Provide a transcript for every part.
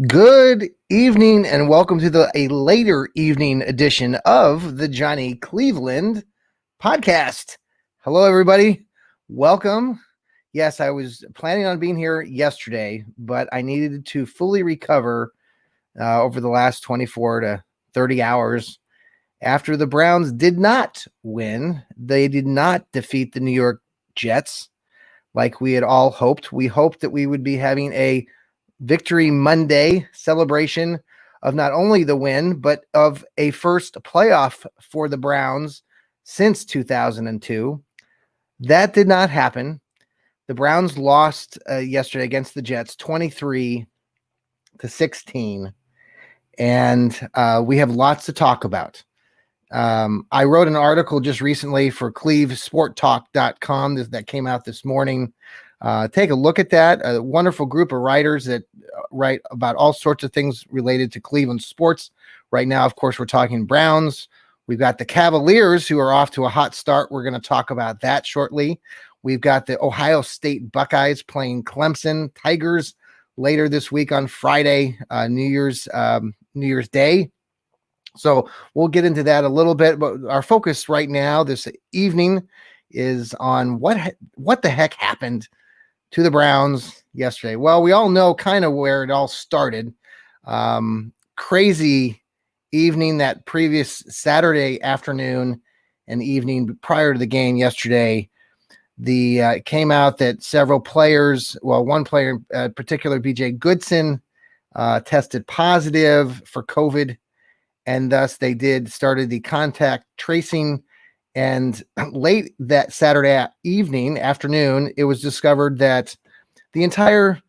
Good evening and welcome to a later evening edition of the Johnny Cleveland podcast. Hello, everybody. Welcome. Yes, I was planning on being here yesterday, but I needed to fully recover over the last 24 to 30 hours after the Browns did not win. They did not defeat the New York Jets like we had all hoped. We hoped that we would be having a Victory Monday celebration of not only the win, but of a first playoff for the Browns since 2002. That did not happen. The Browns lost yesterday against the Jets 23-16. And we have lots to talk about. I wrote an article just recently for clevesporttalk.com that came out this morning. Take a look at that. A wonderful group of writers that write about all sorts of things related to Cleveland sports. Right now, of course, we're talking Browns. We've got the Cavaliers, who are off to a hot start. We're going to talk about that shortly. We've got the Ohio State Buckeyes playing Clemson Tigers later this week on Friday, New Year's Day. So we'll get into that a little bit, but our focus right now this evening is on what the heck happened to the Browns yesterday. Well, we all know kind of where it all started. Crazy evening that previous Saturday afternoon and evening prior to the game yesterday. It came out that several players, one player in particular, BJ Goodson, tested positive for COVID, and thus they started the contact tracing. And late that Saturday afternoon, it was discovered that the entire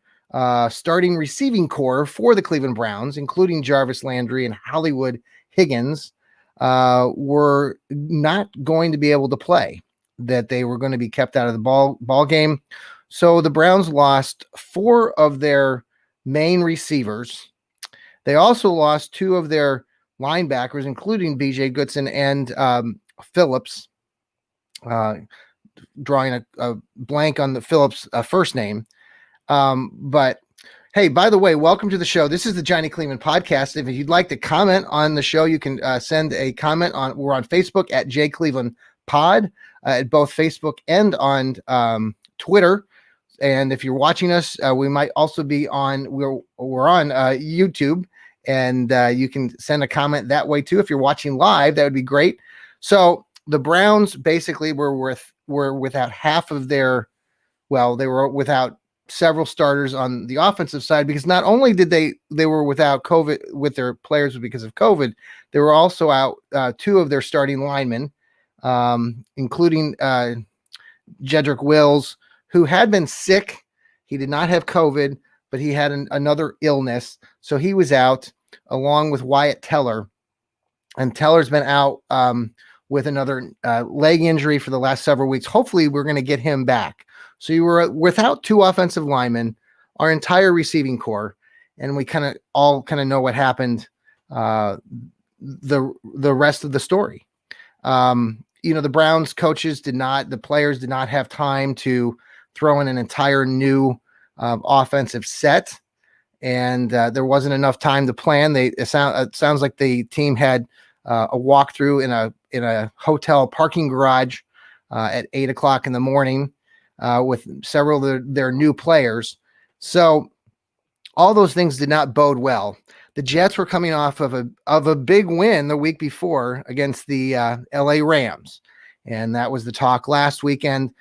starting receiving core for the Cleveland Browns, including Jarvis Landry and Hollywood Higgins, were not going to be able to play, that they were going to be kept out of the ball game. So the Browns lost 4 of their main receivers. They also lost 2 of their linebackers, including BJ Goodson and Phillips, drawing a blank on the Phillips first name. But hey, by the way, welcome to the show. This is the Johnny Cleveland podcast. If you'd like to comment on the show, you can send a comment we're on Facebook at J Cleveland Pod, at both Facebook and on Twitter. And if you're watching us, we might also be we're on YouTube, and you can send a comment that way too. If you're watching live, that would be great. So the Browns basically were without half of they were without several starters on the offensive side, because not only did they were without COVID with their players because of COVID, they were also out 2 of their starting linemen, including Jedrick Wills, who had been sick. He did not have COVID, but he had another illness, so he was out, along with Wyatt Teller. And Teller's been out with another leg injury for the last several weeks. Hopefully, we're going to get him back. So you were without 2 offensive linemen, our entire receiving core, and we all know what happened. The rest of the story. The Browns coaches the players did not have time to throw in an entire new offensive set, and there wasn't enough time to plan. It sounds like the team had a walkthrough in a hotel parking garage at 8:00 in the morning with several of their new players. So all those things did not bode well. The Jets were coming off of a big win the week before against the LA Rams, and that was the talk last weekend.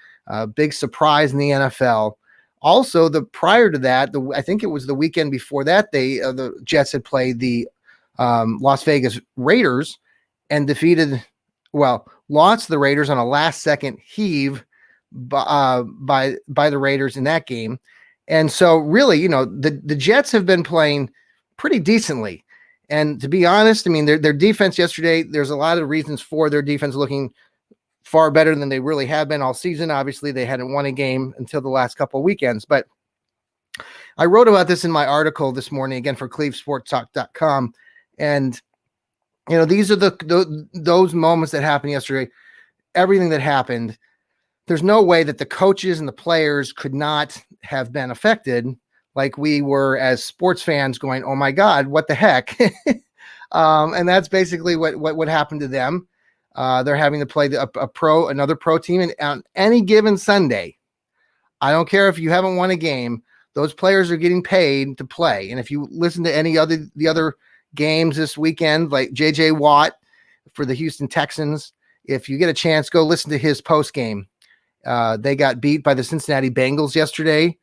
Big surprise in the NFL. Also, prior to that, I think it was the weekend before that, the Jets had played the Las Vegas Raiders and lost the Raiders on a last-second heave by the Raiders in that game. And so really, the Jets have been playing pretty decently. And to be honest, I mean, their defense yesterday, there's a lot of reasons for their defense looking far better than they really have been all season. Obviously, they hadn't won a game until the last couple of weekends. But I wrote about this in my article this morning, again, for clevesporttalk.com. And, these are those moments that happened yesterday, everything that happened. There's no way that the coaches and the players could not have been affected like we were as sports fans going, oh my God, what the heck? And that's basically what happened to them. They're having to play another pro team, and on any given Sunday, I don't care if you haven't won a game, those players are getting paid to play. And if you listen to the other games this weekend, like JJ Watt for the Houston Texans, if you get a chance, go listen to his post game. They got beat by the Cincinnati Bengals yesterday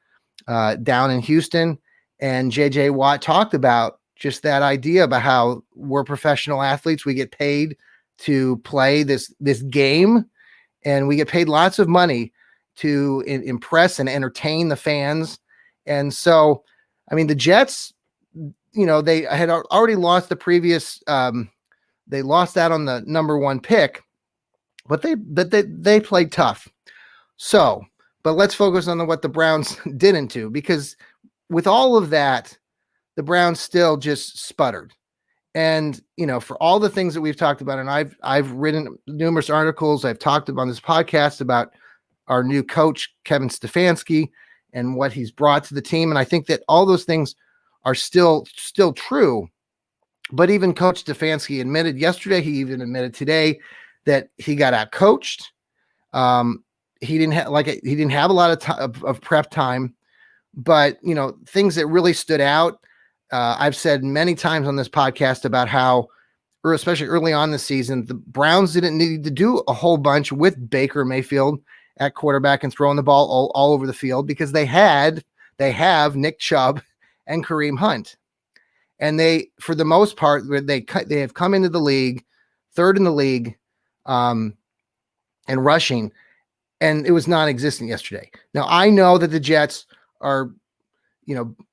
down in Houston, and JJ Watt talked about just that idea about how we're professional athletes. We get paid to play this game, and we get paid lots of money to impress and entertain the fans. And so, I mean, the Jets, they had already lost the previous, they lost that on the number 1 pick, but they played tough. So, but let's focus on what the Browns didn't do, because with all of that, the Browns still just sputtered. And, for all the things that we've talked about, and I've written numerous articles, I've talked about on this podcast about our new coach, Kevin Stefanski, and what he's brought to the team. And I think that all those things are still true. But even Coach Stefanski admitted yesterday, he even admitted today that he got out coached. He didn't have a lot of prep time, but things that really stood out. I've said many times on this podcast about how, or especially early on this season, the Browns didn't need to do a whole bunch with Baker Mayfield at quarterback and throwing the ball all over the field, because they have Nick Chubb and Kareem Hunt, and they, for the most part, they have come into the league third in the league and rushing, and it was non-existent yesterday. Now I know that the Jets are,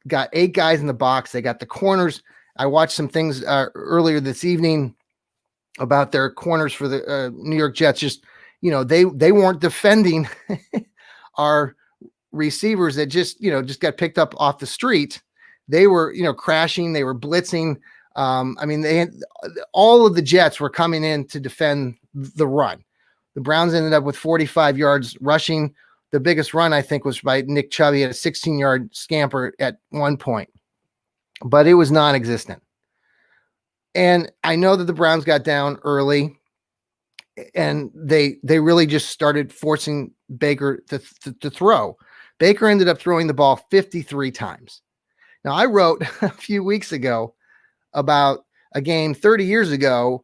got 8 guys in the box. They got the corners. I watched some things earlier this evening about their corners for the New York Jets. Just, they weren't defending our receivers that just got picked up off the street. They were, crashing. They were blitzing. I mean, all of the Jets were coming in to defend the run. The Browns ended up with 45 yards rushing. The biggest run, I think, was by Nick Chubb. He had a 16-yard scamper at one point, but it was non-existent. And I know that the Browns got down early, and they really just started forcing Baker to throw. Baker ended up throwing the ball 53 times. Now, I wrote a few weeks ago about a game 30 years ago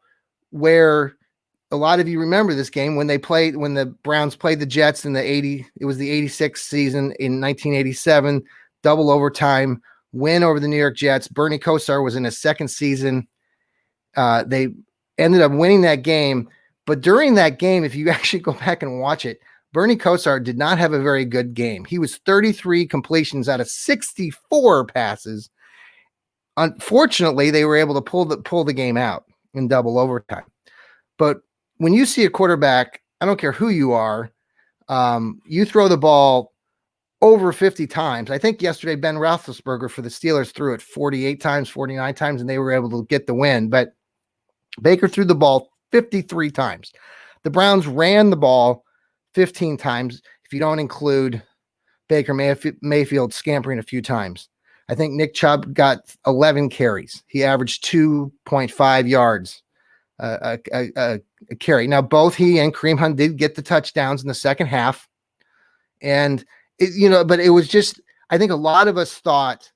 where a lot of you remember this game when the Browns played the Jets in the 86th season in 1987, double overtime win over the New York Jets. Bernie Kosar was in his second season. They ended up winning that game. But during that game, if you actually go back and watch it, Bernie Kosar did not have a very good game. He was 33 completions out of 64 passes. Unfortunately, they were able to pull the game out in double overtime. But when you see a quarterback, I don't care who you are, you throw the ball over 50 times. I think yesterday Ben Roethlisberger for the Steelers threw it 48 times, 49 times, and they were able to get the win. But Baker threw the ball 53 times. The Browns ran the ball 15 times, if you don't include Baker Mayfield scampering a few times. I think Nick Chubb got 11 carries. He averaged 2.5 yards a carry. Now, both he and Kareem Hunt did get the touchdowns in the second half. And, but it was just, I think a lot of us thought,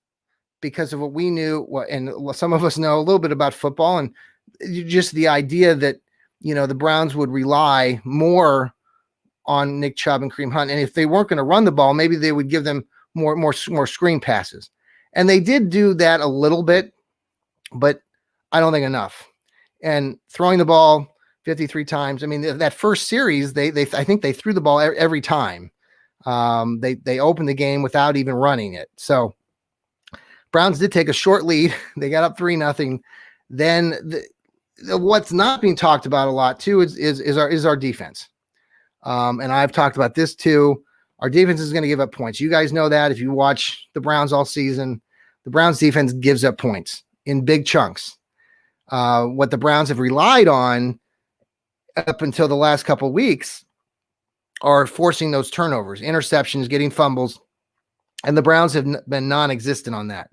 because of what we knew, and some of us know a little bit about football, and just the idea that, the Browns would rely more on Nick Chubb and Kareem Hunt. And if they weren't going to run the ball, maybe they would give them more screen passes. And they did do that a little bit, but I don't think enough. And throwing the ball 53 times. I mean, that first series, I think they threw the ball every time. They opened the game without even running it. So Browns did take a short lead. They got up 3-0. Then what's not being talked about a lot too is our defense. And I've talked about this too. Our defense is going to give up points. You guys know that if you watch the Browns all season, the Browns defense gives up points in big chunks. What the Browns have relied on up until the last couple of weeks are forcing those turnovers, interceptions, getting fumbles. And the Browns have been non-existent on that.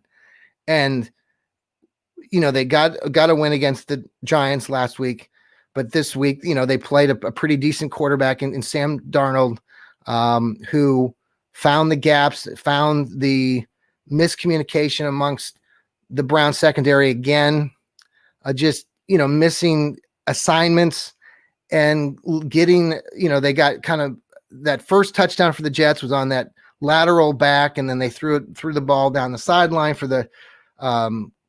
And, they got a win against the Giants last week, but this week, they played a pretty decent quarterback in Sam Darnold, who found the gaps, found the miscommunication amongst the Browns secondary again, just, missing assignments and getting, they got kind of that first touchdown for the Jets was on that lateral back, and then they threw the ball down the sideline for the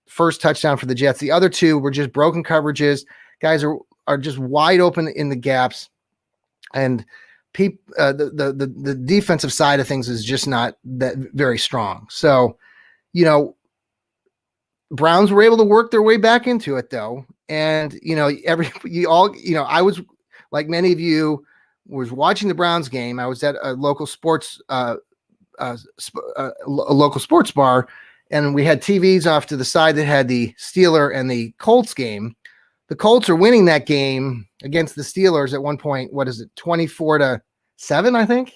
first touchdown for the Jets. The other two were just broken coverages. Guys are just wide open in the gaps, and the defensive side of things is just not that very strong. So, Browns were able to work their way back into it though, and I was like many of you was watching the Browns game. I was at a local sports local sports bar, and we had TVs off to the side that had the Steeler and the Colts game. The Colts are winning that game against the Steelers at one point. What is it? 24-7, I think.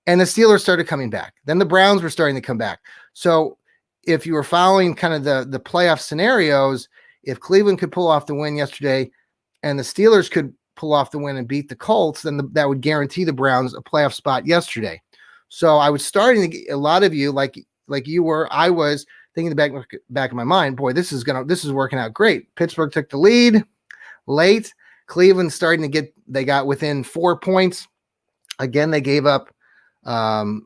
And the Steelers started coming back. Then the Browns were starting to come back. So if you were following kind of the playoff scenarios, if Cleveland could pull off the win yesterday and the Steelers could pull off the win and beat the Colts, then that would guarantee the Browns a playoff spot yesterday. So I was starting to get a lot of you like you were. I was thinking in the back of my mind, boy, this is working out great. Pittsburgh took the lead late. Cleveland starting to they got within 4 points. Again, they gave up an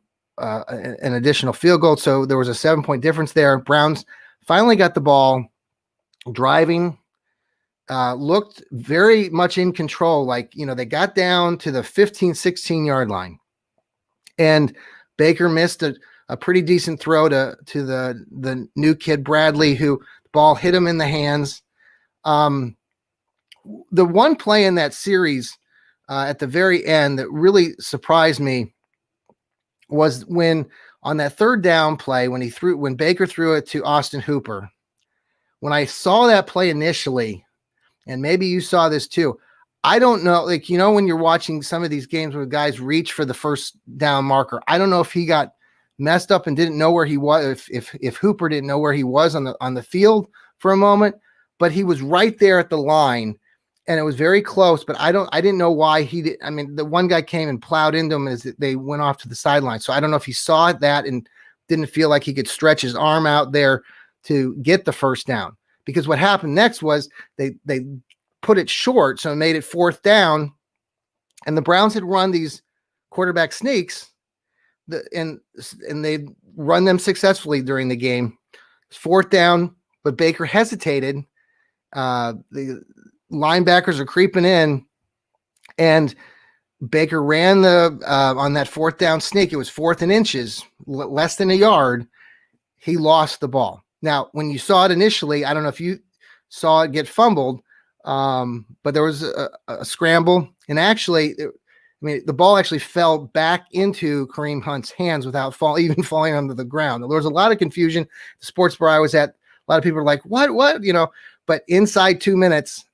additional field goal. So there was a 7-point difference there. Browns finally got the ball driving, looked very much in control. Like, they got down to the 15, 16 yard line, and Baker missed a pretty decent throw to the new kid, Bradley, who the ball hit him in the hands. The one play in that series at the very end that really surprised me was when on that third down play, when Baker threw it to Austin Hooper. When I saw that play initially, and maybe you saw this too, I don't know, when you're watching some of these games where guys reach for the first down marker, I don't know if he got messed up and didn't know where he was, if Hooper didn't know where he was on the field for a moment, but he was right there at the line, and it was very close, but I didn't know why he did. I mean, the one guy came and plowed into him as they went off to the sideline. So I don't know if he saw that and didn't feel like he could stretch his arm out there to get the first down, because what happened next was they put it short. So it made it fourth down, and the Browns had run these quarterback sneaks and they run them successfully during the game. Fourth down, but Baker hesitated. The linebackers are creeping in, and Baker ran on that fourth down sneak. It was 4th and inches, less than a yard. He lost the ball. Now, when you saw it initially, I don't know if you saw it get fumbled, but there was a scramble, and actually, the ball actually fell back into Kareem Hunt's hands without even falling onto the ground. There was a lot of confusion. The sports bar I was at, a lot of people were like, what, but inside 2 minutes,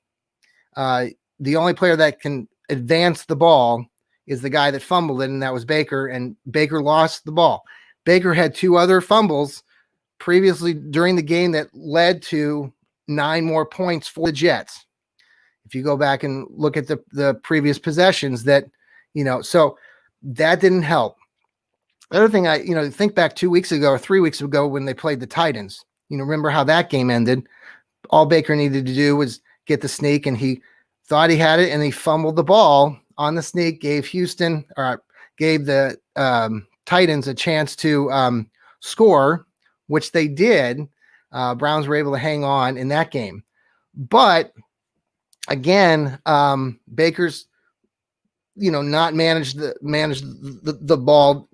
the only player that can advance the ball is the guy that fumbled it, and that was Baker, and Baker lost the ball. Baker had 2 other fumbles previously during the game that led to 9 more points for the Jets. If you go back and look at the previous possessions so that didn't help. The other thing think back 2 weeks ago or 3 weeks ago when they played the Titans, remember how that game ended. All Baker needed to do was get the sneak, and he thought he had it, and he fumbled the ball on the sneak, gave the Titans a chance to score, which they did. Browns were able to hang on in that game. But again, Baker's not managed the ball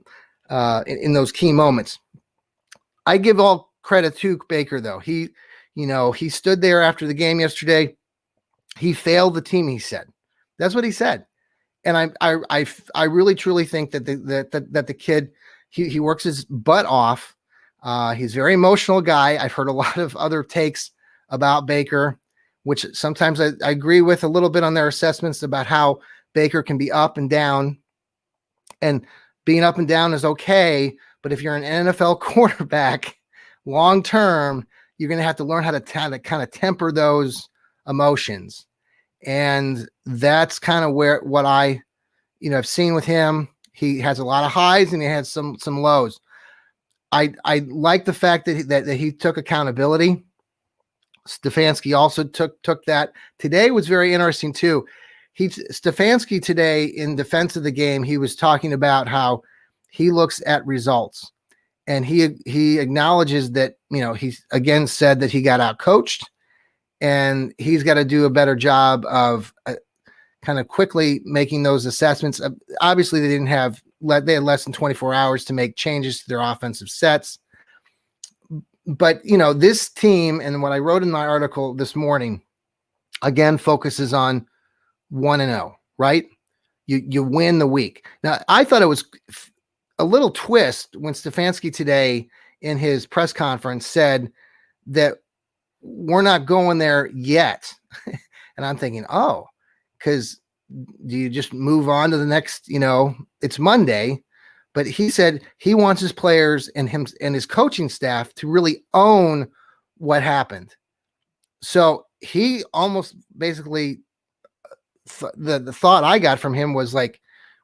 in those key moments. I give all credit to Baker though. He stood there after the game yesterday. He failed the team, he said. That's what he said. And I really truly think that the kid, he works his butt off. He's a very emotional guy. I've heard a lot of other takes about Baker, which sometimes I agree with a little bit on their assessments about how Baker can be up and down, and being up and down is okay, But if you're an NFL quarterback, long term, you're going to have to learn how to kind of temper those emotions. And that's kind of what I, have seen with him. He has a lot of highs and he has some lows. I like the fact that he took accountability. Stefanski also took that. Today was very interesting too. Stefanski today, in defense of the game, he was talking about how he looks at results, and he acknowledges that, he's again said that he got out coached, and he's got to do a better job of kind of quickly making those assessments. Obviously, they had less than 24 hours to make changes to their offensive sets. But, this team, and what I wrote in my article this morning, again, focuses on 1-0, right? You win the week. Now, I thought it was a little twist when Stefanski today in his press conference said that we're not going there yet. And I'm thinking, because do you just move on to the next, it's Monday. But he said he wants his players and his coaching staff to really own what happened. So he almost basically, the thought I got from him was like,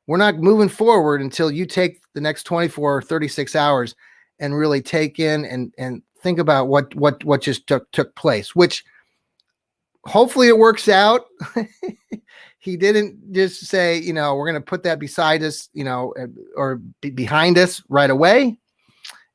we're not moving forward until you take the next 24 or 36 hours and really take in and think about what just took place, which hopefully it works out. He didn't just say, we're going to put that beside us, or behind us right away.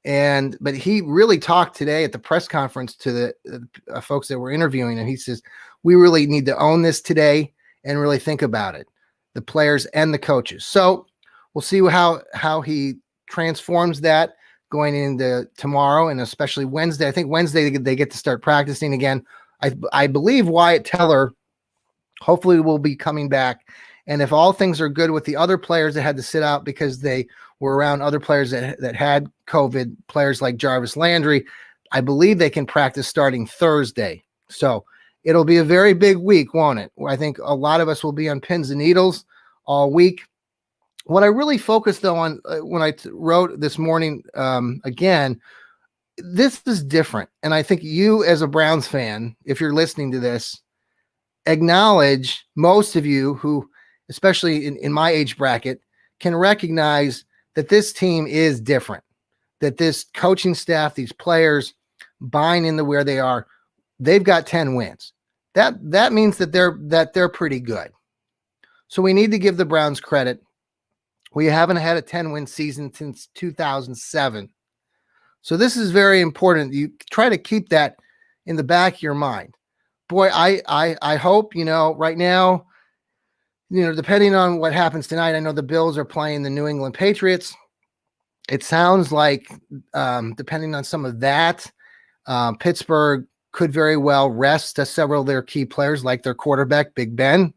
But he really talked today at the press conference to the folks that were interviewing, and he says, we really need to own this today and really think about it, the players and the coaches. So we'll see how he transforms that going into tomorrow, and especially Wednesday. I think Wednesday they get to start practicing again. I believe Wyatt Teller hopefully will be coming back. And if all things are good with the other players that had to sit out because they were around other players that had COVID, players like Jarvis Landry, I believe they can practice starting Thursday. So it'll be a very big week, won't it? I think a lot of us will be on pins and needles all week. What I really focused though on when I wrote this morning, again, this is different. And I think you as a Browns fan, if you're listening to this, acknowledge, most of you who, especially in my age bracket, can recognize that this team is different, that this coaching staff, these players buying into where they are, they've got 10 wins. That means that they're pretty good. So we need to give the Browns credit. We haven't had a 10-win season since 2007. So this is very important. You try to keep that in the back of your mind. Boy, I hope, right now, depending on what happens tonight, I know the Bills are playing the New England Patriots. It sounds like, depending on some of that, Pittsburgh could very well rest several of their key players, like their quarterback, Big Ben.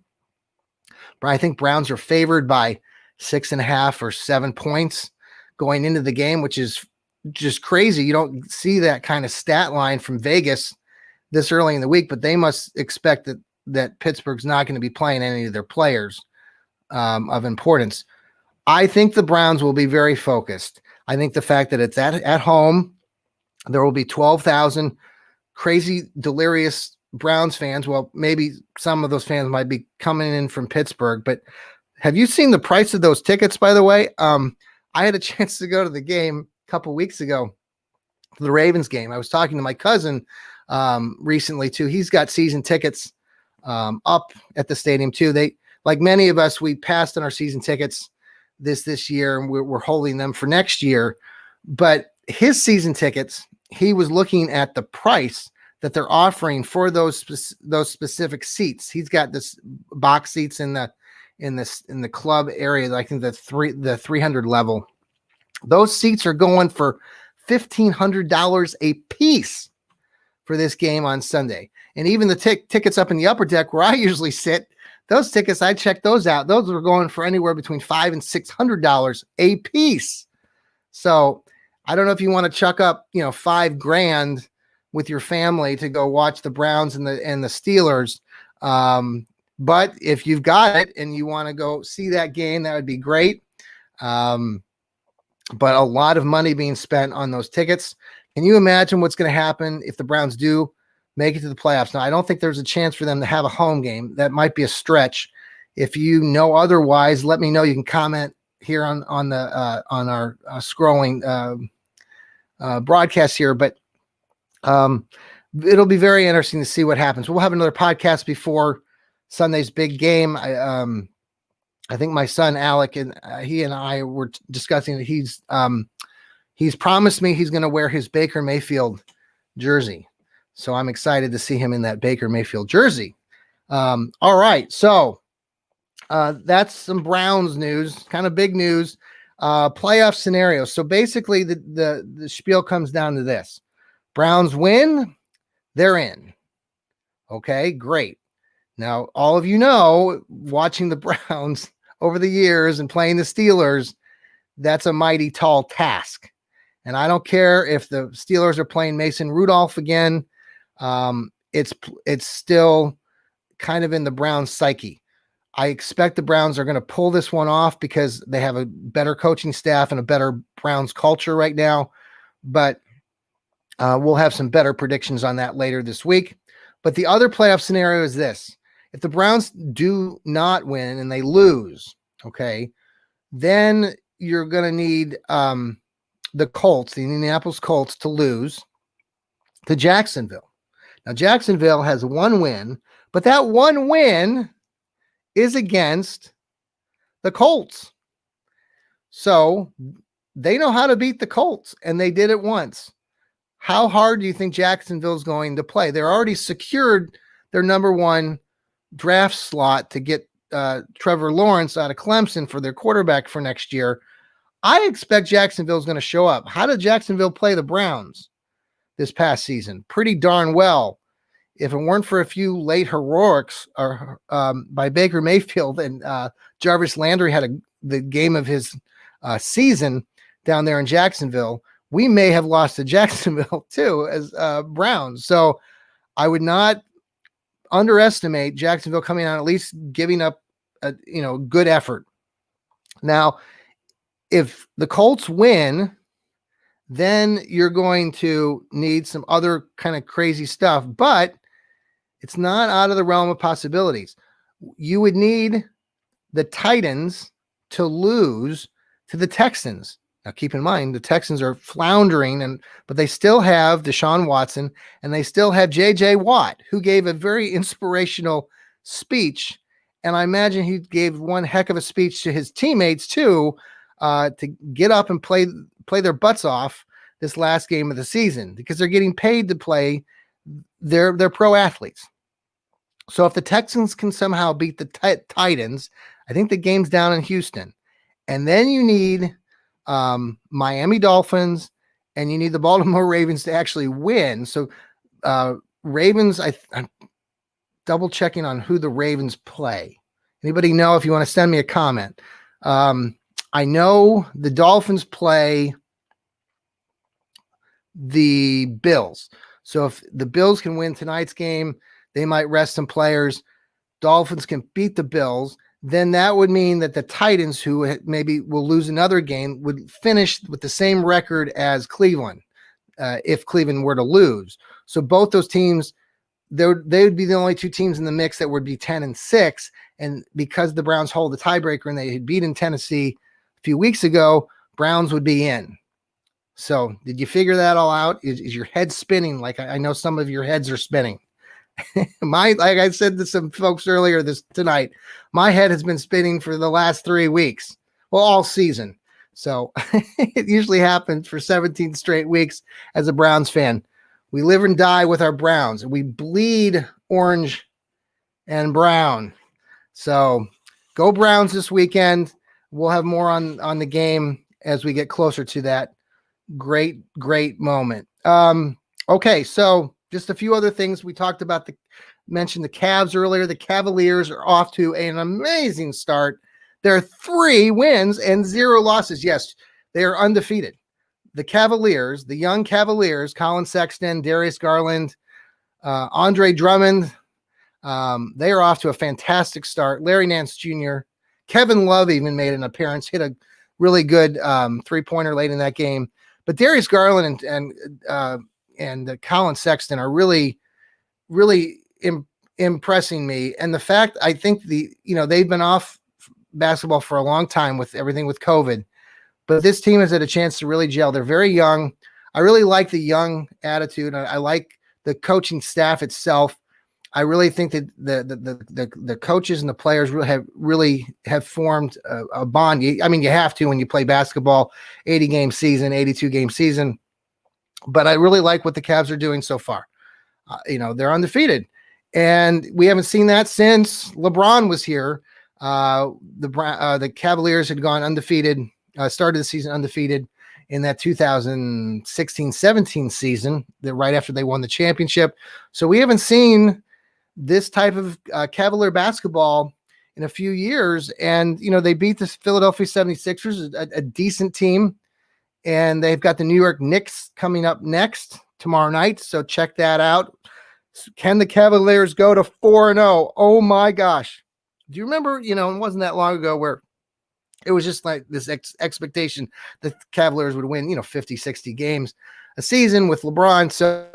But I think Browns are favored by 6.5 or 7 points going into the game, which is just crazy. You don't see that kind of stat line from Vegas this early in the week, but they must expect that Pittsburgh's not going to be playing any of their players of importance. I think the Browns will be very focused. I think the fact that it's at home, there will be 12,000 crazy, delirious Browns fans. Well, maybe some of those fans might be coming in from Pittsburgh, but have you seen the price of those tickets, by the way? I had a chance to go to the game a couple weeks ago, the Ravens game. I was talking to my cousin recently too. He's got season tickets up at the stadium too. They, like many of us, we passed on our season tickets this year, and we're holding them for next year. But his season tickets, he was looking at the price that they're offering for those specific seats. He's got this box seats in the club area, I think the 300 level. Those seats are going for $1,500 a piece for this game on Sunday. And even the tickets up in the upper deck where I usually sit, those tickets, I checked those out. Those were going for anywhere between $500 and $600 a piece. So I don't know if you want to chuck up, $5,000 with your family to go watch the Browns and the Steelers. But if you've got it and you want to go see that game, that would be great. but a lot of money being spent on those tickets. Can you imagine what's going to happen if the Browns do make it to the playoffs? Now, I don't think there's a chance for them to have a home game. That might be a stretch. If you know otherwise, let me know. You can comment here on our scrolling broadcast here, but it'll be very interesting to see what happens. We'll have another podcast before Sunday's big game. I think my son Alec and he and I were discussing that he's promised me he's going to wear his Baker Mayfield jersey. So I'm excited to see him in that Baker Mayfield jersey. All right. So that's some Browns news, kind of big news, playoff scenarios. So basically the spiel comes down to this: Browns win, they're in. Okay, great. Now, all of you know, watching the Browns over the years and playing the Steelers, that's a mighty tall task. And I don't care if the Steelers are playing Mason Rudolph again. It's still kind of in the Browns psyche. I expect the Browns are going to pull this one off because they have a better coaching staff and a better Browns culture right now. But we'll have some better predictions on that later this week. But the other playoff scenario is this: if the Browns do not win and they lose, okay, then you're going to need the Colts, the Indianapolis Colts, to lose to Jacksonville. Now, Jacksonville has one win, but that one win is against the Colts. So they know how to beat the Colts, and they did it once. How hard do you think Jacksonville is going to play? They're already secured their number one draft slot to get Trevor Lawrence out of Clemson for their quarterback for next year. I expect Jacksonville is going to show up. How did Jacksonville play the Browns this past season? Pretty darn well. If it weren't for a few late heroics by Baker Mayfield and Jarvis Landry had the game of his season down there in Jacksonville, we may have lost to Jacksonville too as Browns. So I would not underestimate Jacksonville coming out, at least giving up a good effort. Now, if the Colts win, then you're going to need some other kind of crazy stuff, but it's not out of the realm of possibilities. You would need the Titans to lose to the Texans. Now, keep in mind, the Texans are floundering, but they still have Deshaun Watson, and they still have J.J. Watt, who gave a very inspirational speech. And I imagine he gave one heck of a speech to his teammates, too, to get up and play their butts off this last game of the season, because they're getting paid to play they're pro athletes. So if the Texans can somehow beat the Titans, I think the game's down in Houston. And then you need Miami Dolphins, and you need the Baltimore Ravens to actually win. So Ravens, I'm double checking on who the Ravens play. Anybody know? If you want to send me a comment. I know the Dolphins play the Bills. So if the Bills can win tonight's game, they might rest some players. Dolphins can beat the Bills. Then that would mean that the Titans, who maybe will lose another game, would finish with the same record as Cleveland if Cleveland were to lose. So both those teams, they would be the only two teams in the mix that would be 10-6. And because the Browns hold the tiebreaker and they had beaten Tennessee a few weeks ago, Browns would be in. So did you figure that all out? Is your head spinning? Like I know some of your heads are spinning. Like I said to some folks earlier tonight, my head has been spinning for the last 3 weeks. Well, all season. So it usually happens for 17 straight weeks as a Browns fan. We live and die with our Browns. We bleed orange and brown. So go Browns this weekend. We'll have more on the game as we get closer to that great moment. Okay, so just a few other things. We talked about mentioned the Cavs earlier. The Cavaliers are off to an amazing start. There are 3 wins and 0 losses. Yes, they are undefeated. The Cavaliers, the young Cavaliers, Colin Sexton, Darius Garland, Andre Drummond, they are off to a fantastic start. Larry Nance Jr., Kevin Love even made an appearance, hit a really good 3-pointer late in that game. But Darius Garland and Colin Sexton are really, really impressing me. And the fact, I think they've been off basketball for a long time with everything with COVID, but this team has had a chance to really gel. They're very young. I really like the young attitude. I like the coaching staff itself. I really think that the coaches and the players really have formed a bond. You have to when you play basketball, 80-game season, 82-game season. But I really like what the Cavs are doing so far. They're undefeated, and we haven't seen that since LeBron was here. The Cavaliers had gone undefeated, started the season undefeated in that 2016-17 season, right after they won the championship. So we haven't seen this type of Cavalier basketball in a few years. And, they beat the Philadelphia 76ers, a decent team. And they've got the New York Knicks coming up next tomorrow night. So check that out. Can the Cavaliers go to 4-0? Oh my gosh. Do you remember, it wasn't that long ago where it was just like this expectation that the Cavaliers would win, 50, 60 games a season with LeBron. So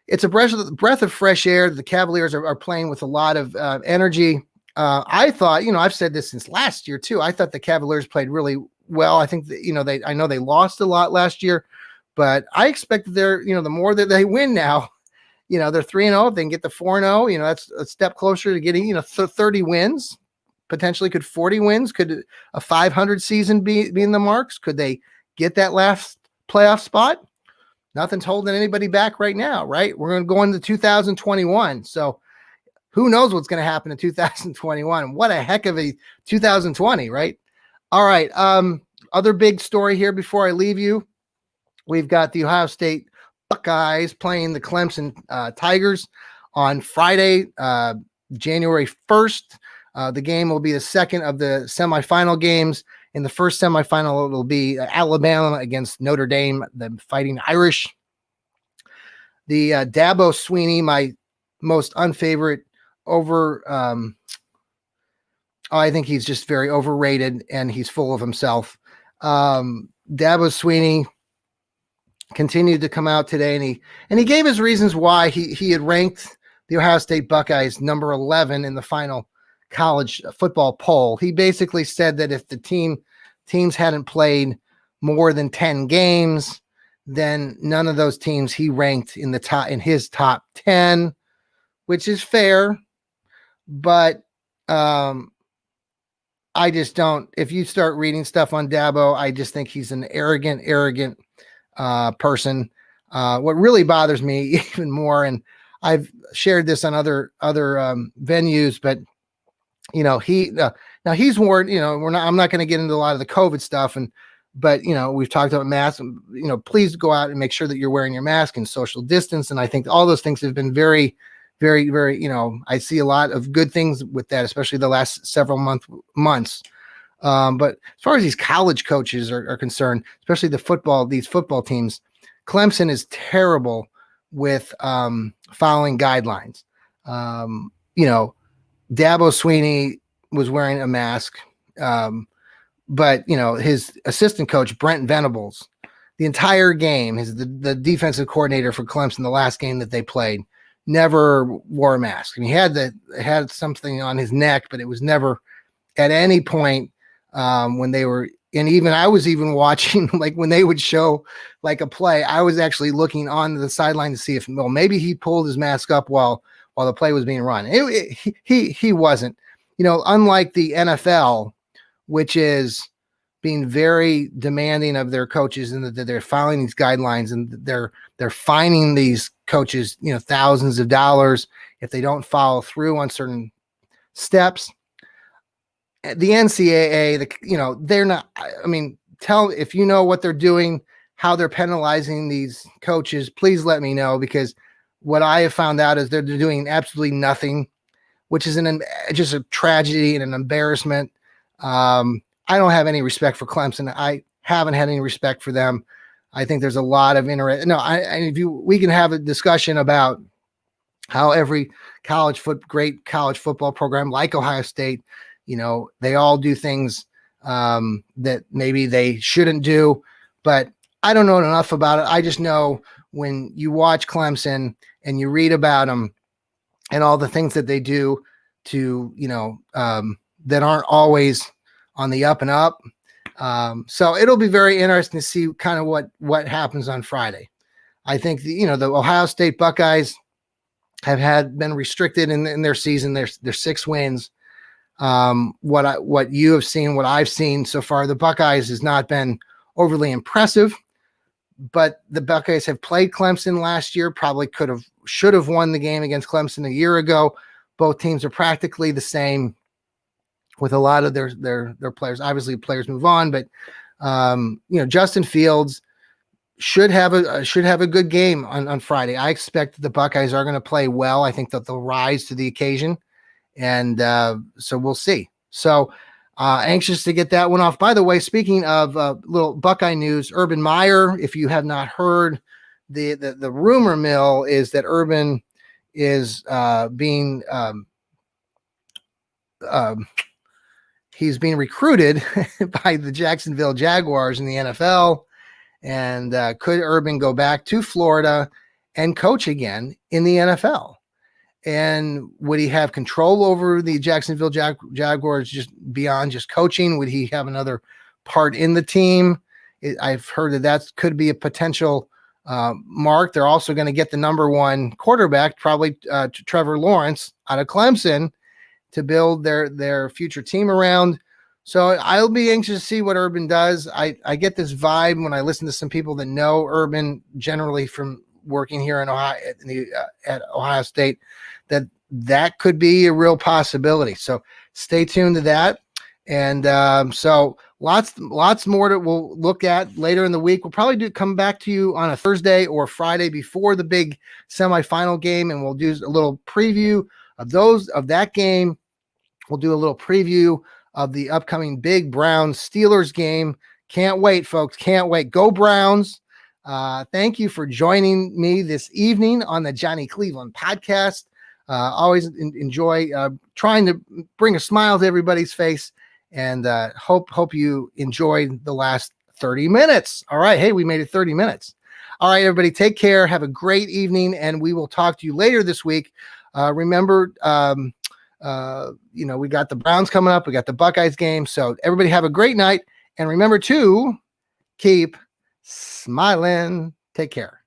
it's a breath of fresh air. The Cavaliers are playing with a lot of energy. I thought, I've said this since last year too. I thought the Cavaliers played really well. I think that, I know they lost a lot last year, but I expect the more that they win now, they're 3-0. If they can get to 4-0, that's a step closer to getting, 30 wins. Potentially could 40 wins. Could a 500 season be in the marks? Could they get that last playoff spot? Nothing's holding anybody back right now, right? We're going to go into 2021. So who knows what's going to happen in 2021? What a heck of a 2020, right? All right. Other big story here before I leave you. We've got the Ohio State Buckeyes playing the Clemson Tigers on Friday, January 1st. The game will be the second of the semifinal games. In the first semifinal, it'll be Alabama against Notre Dame, the Fighting Irish. The Dabo Swinney, my most unfavorite I think he's just very overrated and he's full of himself. Dabo Swinney continued to come out today, and he gave his reasons why he had ranked the Ohio State Buckeyes number 11 in the final college football poll. He basically said that if the teams hadn't played more than 10 games, then none of those teams he ranked in his top 10, which is fair. But I just don't. If you start reading stuff on Dabo, I just think he's an arrogant person. What really bothers me even more, and I've shared this on other venues, but now he's warned, I'm not going to get into a lot of the COVID stuff, but we've talked about masks, please go out and make sure that you're wearing your mask and social distance. And I think all those things have been very, very, very, I see a lot of good things with that, especially the last several months. But as far as these college coaches are concerned, especially these football teams, Clemson is terrible with following guidelines. Dabo Swinney was wearing a mask, but his assistant coach Brent Venables, the entire game, the defensive coordinator for Clemson, the last game that they played, never wore a mask. He had something on his neck, but it was never at any point when they were. And even I was watching, like when they would show like a play, I was actually looking on the sideline to see if maybe he pulled his mask up while the play was being run. He wasn't, unlike the NFL, which is being very demanding of their coaches, and that they're following these guidelines, and they're fining these coaches, thousands of dollars if they don't follow through on certain steps. The NCAA, they're not. Tell if you know what they're doing, how they're penalizing these coaches. Please let me know, because what I have found out is they're doing absolutely nothing, which is just a tragedy and an embarrassment. I don't have any respect for Clemson. I haven't had any respect for them. I think there's a lot of interest. No, we can have a discussion about how every great college football program like Ohio State, they all do things that maybe they shouldn't do, but I don't know enough about it. I just know when you watch Clemson and you read about them and all the things that they do to, that aren't always on the up and up. So it'll be very interesting to see kind of what happens on Friday. I think the Ohio State Buckeyes have been restricted in their season. Their 6 wins. What you have seen, what I've seen so far, the Buckeyes has not been overly impressive, but the Buckeyes have played Clemson last year, should have won the game against Clemson a year ago. Both teams are practically the same with a lot of their players. Obviously players move on, but Justin Fields should have a good game on Friday. I expect the Buckeyes are going to play well. I think that they'll rise to the occasion. And so we'll see. So anxious to get that one off. By the way, speaking of little Buckeye news, Urban Meyer, if you have not heard, the rumor mill is that Urban is he's being recruited by the Jacksonville Jaguars in the NFL. And could Urban go back to Florida and coach again in the NFL? And would he have control over the Jacksonville Jaguars just beyond just coaching? Would he have another part in the team? I've heard that could be a potential mark. They're also going to get the number 1 quarterback, probably Trevor Lawrence out of Clemson, to build their future team around. So I'll be anxious to see what Urban does. I get this vibe when I listen to some people that know Urban generally from working here in Ohio at Ohio State, that could be a real possibility. So stay tuned to that. And so lots more that we'll look at later in the week. We'll probably come back to you on a Thursday or Friday before the big semifinal game, and we'll do a little preview of that game. We'll do a little preview of the upcoming big Browns Steelers game. Can't wait, folks. Can't wait. Go Browns. Thank you for joining me this evening on the Johnny Cleveland podcast. Always enjoy trying to bring a smile to everybody's face, and hope you enjoyed the last 30 minutes. All right. Hey, we made it 30 minutes. All right, everybody, take care. Have a great evening, and we will talk to you later this week. Remember, we got the Browns coming up. We got the Buckeyes game. So everybody have a great night, and remember to keep smiling. Take care.